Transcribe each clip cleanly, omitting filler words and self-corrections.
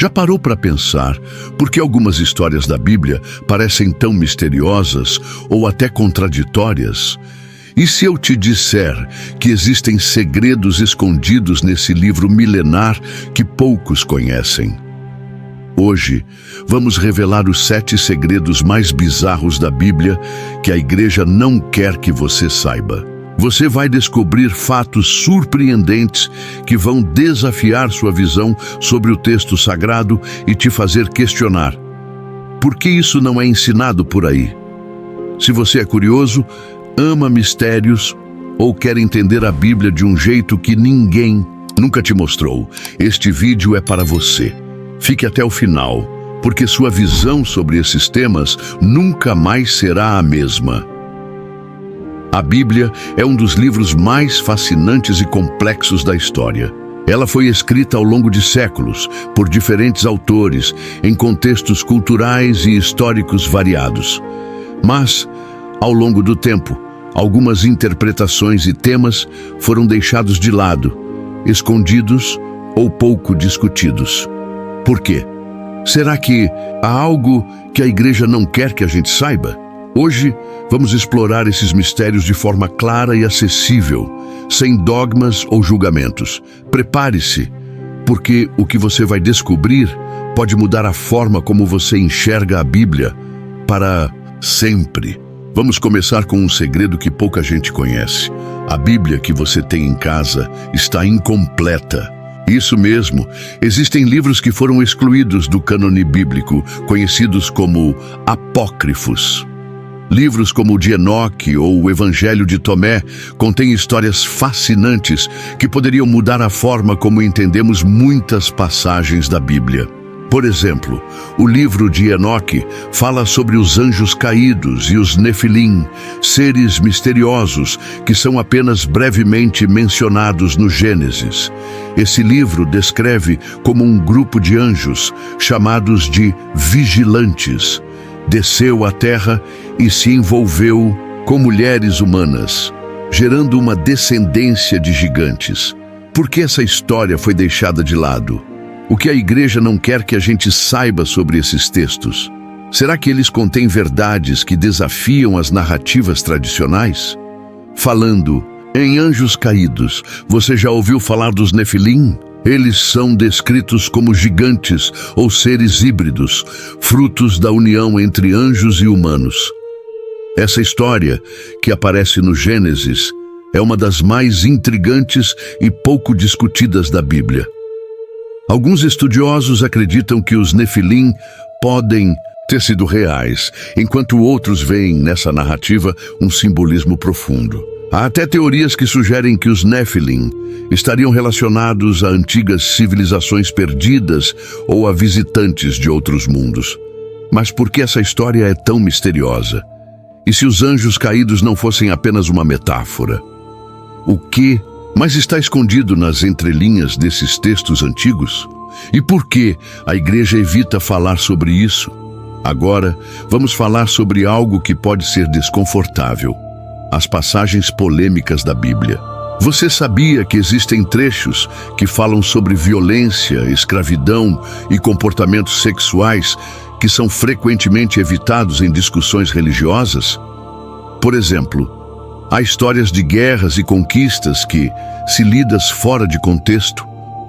Já parou para pensar por que algumas histórias da Bíblia parecem tão misteriosas ou até contraditórias? E se eu te disser que existem segredos escondidos nesse livro milenar que poucos conhecem? Hoje, vamos revelar os 7 segredos mais bizarros da Bíblia que a igreja não quer que você saiba. Você vai descobrir fatos surpreendentes que vão desafiar sua visão sobre o texto sagrado e te fazer questionar: por que isso não é ensinado por aí? Se você é curioso, ama mistérios ou quer entender a Bíblia de um jeito que ninguém nunca te mostrou, este vídeo é para você. Fique até o final, porque sua visão sobre esses temas nunca mais será a mesma. A Bíblia é um dos livros mais fascinantes e complexos da história. Ela foi escrita ao longo de séculos, por diferentes autores, em contextos culturais e históricos variados. Mas, ao longo do tempo, algumas interpretações e temas foram deixados de lado, escondidos ou pouco discutidos. Por quê? Será que há algo que a igreja não quer que a gente saiba? Hoje, vamos explorar esses mistérios de forma clara e acessível, sem dogmas ou julgamentos. Prepare-se, porque o que você vai descobrir pode mudar a forma como você enxerga a Bíblia para sempre. Vamos começar com um segredo que pouca gente conhece. A Bíblia que você tem em casa está incompleta. Isso mesmo, existem livros que foram excluídos do cânone bíblico, conhecidos como apócrifos. Livros como o de Enoque ou o Evangelho de Tomé contêm histórias fascinantes que poderiam mudar a forma como entendemos muitas passagens da Bíblia. Por exemplo, o livro de Enoque fala sobre os anjos caídos e os Nefilim, seres misteriosos que são apenas brevemente mencionados no Gênesis. Esse livro descreve como um grupo de anjos, chamados de vigilantes, desceu à terra e se envolveu com mulheres humanas, gerando uma descendência de gigantes. Por que essa história foi deixada de lado? O que a igreja não quer que a gente saiba sobre esses textos? Será que eles contêm verdades que desafiam as narrativas tradicionais? Falando em anjos caídos, você já ouviu falar dos Nefilim? Eles são descritos como gigantes ou seres híbridos, frutos da união entre anjos e humanos. Essa história, que aparece no Gênesis, é uma das mais intrigantes e pouco discutidas da Bíblia. Alguns estudiosos acreditam que os Nefilim podem ter sido reais, enquanto outros veem nessa narrativa um simbolismo profundo. Há até teorias que sugerem que os Nefilim estariam relacionados a antigas civilizações perdidas ou a visitantes de outros mundos. Mas por que essa história é tão misteriosa? E se os anjos caídos não fossem apenas uma metáfora? O que mais está escondido nas entrelinhas desses textos antigos? E por que a igreja evita falar sobre isso? Agora, vamos falar sobre algo que pode ser desconfortável: as passagens polêmicas da Bíblia. Você sabia que existem trechos que falam sobre violência, escravidão e comportamentos sexuais que são frequentemente evitados em discussões religiosas? Por exemplo, há histórias de guerras e conquistas que, se lidas fora de contexto,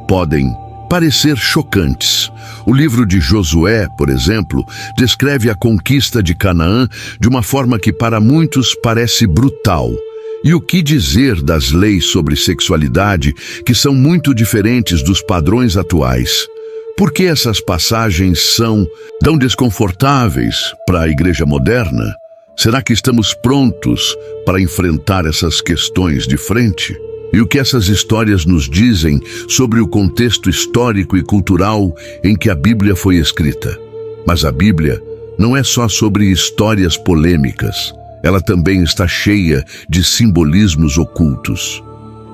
podem parecer chocantes. O livro de Josué, por exemplo, descreve a conquista de Canaã de uma forma que para muitos parece brutal. E o que dizer das leis sobre sexualidade, que são muito diferentes dos padrões atuais? Por que essas passagens são tão desconfortáveis para a igreja moderna? Será que estamos prontos para enfrentar essas questões de frente? E o que essas histórias nos dizem sobre o contexto histórico e cultural em que a Bíblia foi escrita? Mas a Bíblia não é só sobre histórias polêmicas. Ela também está cheia de simbolismos ocultos.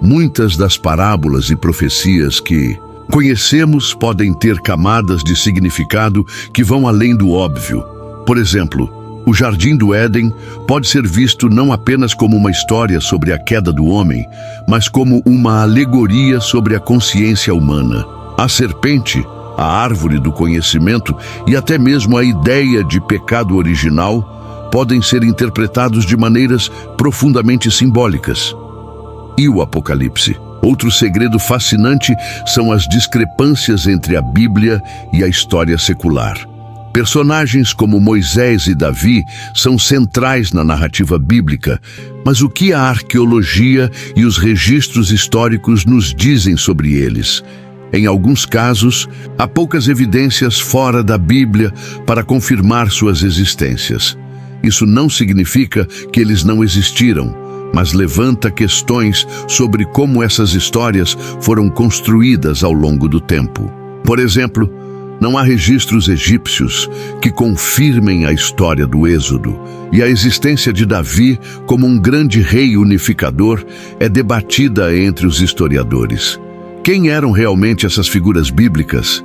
Muitas das parábolas e profecias que conhecemos podem ter camadas de significado que vão além do óbvio. Por exemplo, o Jardim do Éden pode ser visto não apenas como uma história sobre a queda do homem, mas como uma alegoria sobre a consciência humana. A serpente, a árvore do conhecimento e até mesmo a ideia de pecado original podem ser interpretados de maneiras profundamente simbólicas. E o Apocalipse? Outro segredo fascinante são as discrepâncias entre a Bíblia e a história secular. Personagens como Moisés e Davi são centrais na narrativa bíblica, mas o que a arqueologia e os registros históricos nos dizem sobre eles? Em alguns casos, há poucas evidências fora da Bíblia para confirmar suas existências. Isso não significa que eles não existiram, mas levanta questões sobre como essas histórias foram construídas ao longo do tempo. Por exemplo, não há registros egípcios que confirmem a história do Êxodo, e a existência de Davi como um grande rei unificador é debatida entre os historiadores. Quem eram realmente essas figuras bíblicas?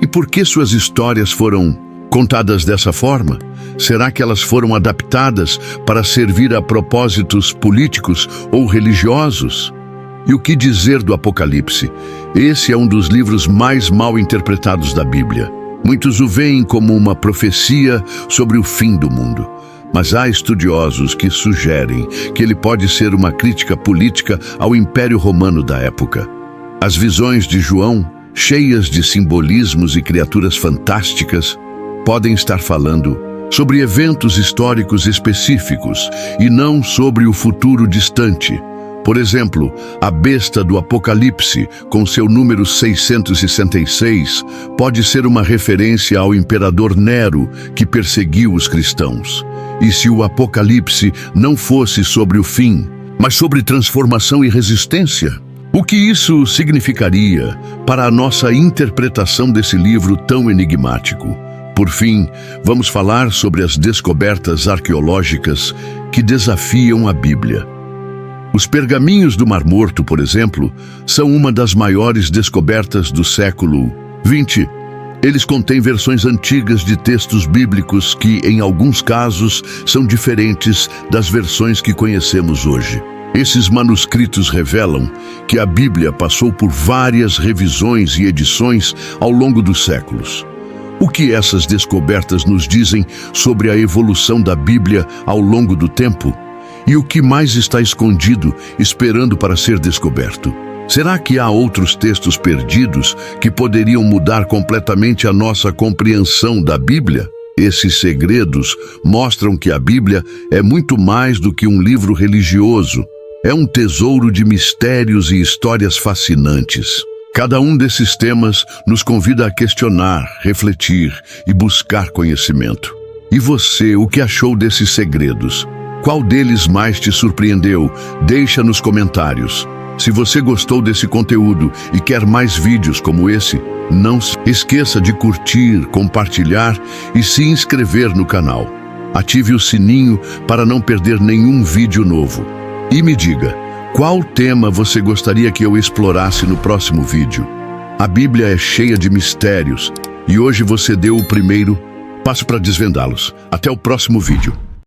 E por que suas histórias foram contadas dessa forma? Será que elas foram adaptadas para servir a propósitos políticos ou religiosos? E o que dizer do Apocalipse? Esse é um dos livros mais mal interpretados da Bíblia. Muitos o veem como uma profecia sobre o fim do mundo. Mas há estudiosos que sugerem que ele pode ser uma crítica política ao Império Romano da época. As visões de João, cheias de simbolismos e criaturas fantásticas, podem estar falando sobre eventos históricos específicos e não sobre o futuro distante. Por exemplo, a besta do Apocalipse, com seu número 666, pode ser uma referência ao imperador Nero, que perseguiu os cristãos. E se o Apocalipse não fosse sobre o fim, mas sobre transformação e resistência? O que isso significaria para a nossa interpretação desse livro tão enigmático? Por fim, vamos falar sobre as descobertas arqueológicas que desafiam a Bíblia. Os pergaminhos do Mar Morto, por exemplo, são uma das maiores descobertas do século XX. Eles contêm versões antigas de textos bíblicos que, em alguns casos, são diferentes das versões que conhecemos hoje. Esses manuscritos revelam que a Bíblia passou por várias revisões e edições ao longo dos séculos. O que essas descobertas nos dizem sobre a evolução da Bíblia ao longo do tempo? E o que mais está escondido, esperando para ser descoberto? Será que há outros textos perdidos que poderiam mudar completamente a nossa compreensão da Bíblia? Esses segredos mostram que a Bíblia é muito mais do que um livro religioso. É um tesouro de mistérios e histórias fascinantes. Cada um desses temas nos convida a questionar, refletir e buscar conhecimento. E você, o que achou desses segredos? Qual deles mais te surpreendeu? Deixa nos comentários. Se você gostou desse conteúdo e quer mais vídeos como esse, não se esqueça de curtir, compartilhar e se inscrever no canal. Ative o sininho para não perder nenhum vídeo novo. E me diga, qual tema você gostaria que eu explorasse no próximo vídeo? A Bíblia é cheia de mistérios e hoje você deu o primeiro passo para desvendá-los. Até o próximo vídeo.